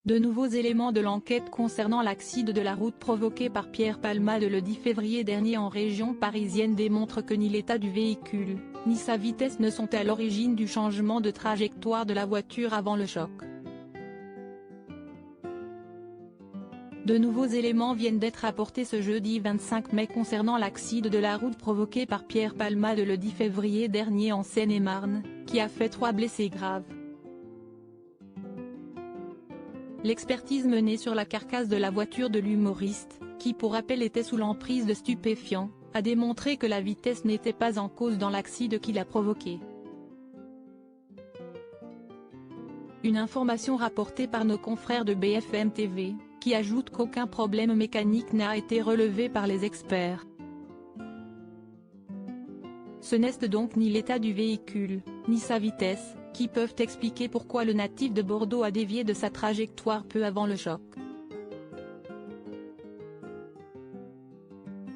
De nouveaux éléments de l'enquête concernant l'accident de la route provoqué par Pierre Palmade le 10 février dernier en région parisienne démontrent que ni l'état du véhicule, ni sa vitesse ne sont à l'origine du changement de trajectoire de la voiture avant le choc. De nouveaux éléments viennent d'être apportés ce jeudi 25 mai concernant l'accident de la route provoqué par Pierre Palmade le 10 février dernier en Seine-et-Marne, qui a fait 3 blessés graves. L'expertise menée sur la carcasse de la voiture de l'humoriste, qui pour rappel était sous l'emprise de stupéfiants, a démontré que la vitesse n'était pas en cause dans l'accident qui l'a provoqué. Une information rapportée par nos confrères de BFM TV, qui ajoute qu'aucun problème mécanique n'a été relevé par les experts. Ce n'est donc ni l'état du véhicule, ni sa vitesse, qui peuvent expliquer pourquoi le natif de Bordeaux a dévié de sa trajectoire peu avant le choc.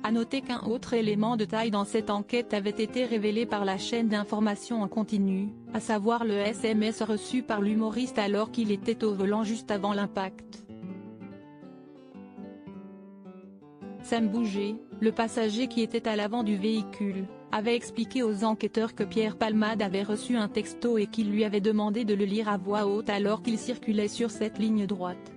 À noter qu'un autre élément de taille dans cette enquête avait été révélé par la chaîne d'information en continu, à savoir le SMS reçu par l'humoriste alors qu'il était au volant juste avant l'impact. Sam Bouger, le passager qui était à l'avant du véhicule, avait expliqué aux enquêteurs que Pierre Palmade avait reçu un texto et qu'il lui avait demandé de le lire à voix haute alors qu'il circulait sur cette ligne droite.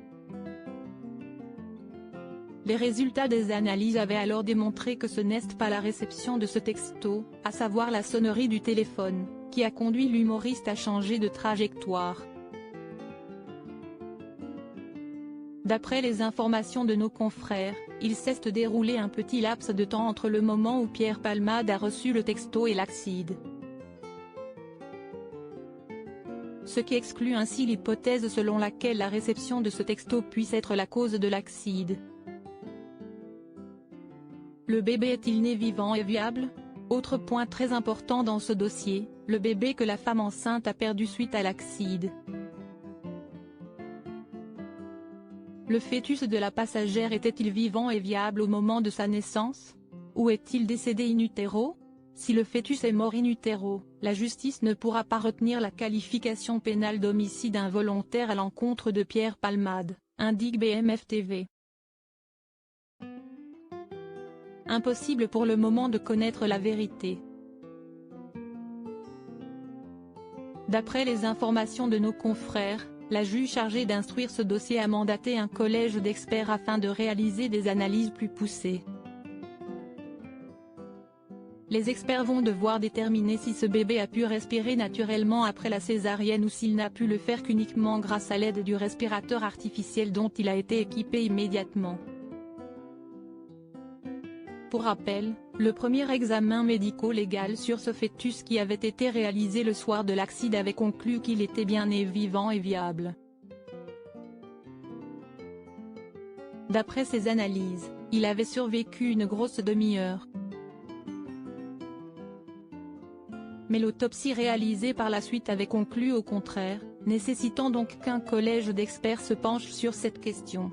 Les résultats des analyses avaient alors démontré que ce n'est pas la réception de ce texto, à savoir la sonnerie du téléphone, qui a conduit l'humoriste à changer de trajectoire. D'après les informations de nos confrères, il s'est déroulé un petit laps de temps entre le moment où Pierre Palmade a reçu le texto et l'accident. Ce qui exclut ainsi l'hypothèse selon laquelle la réception de ce texto puisse être la cause de l'accident. Le bébé est-il né vivant et viable? Autre point très important dans ce dossier, le bébé que la femme enceinte a perdu suite à l'accident. Le fœtus de la passagère était-il vivant et viable au moment de sa naissance? Ou est-il décédé in utero? Si le fœtus est mort in utero, la justice ne pourra pas retenir la qualification pénale d'homicide involontaire à l'encontre de Pierre Palmade, indique BMF TV. Impossible pour le moment de connaître la vérité. D'après les informations de nos confrères, la juge chargée d'instruire ce dossier a mandaté un collège d'experts afin de réaliser des analyses plus poussées. Les experts vont devoir déterminer si ce bébé a pu respirer naturellement après la césarienne ou s'il n'a pu le faire qu'uniquement grâce à l'aide du respirateur artificiel dont il a été équipé immédiatement. Pour rappel, le premier examen médico-légal sur ce fœtus qui avait été réalisé le soir de l'accident avait conclu qu'il était bien né vivant et viable. D'après ses analyses, il avait survécu une grosse demi-heure. Mais l'autopsie réalisée par la suite avait conclu au contraire, nécessitant donc qu'un collège d'experts se penche sur cette question.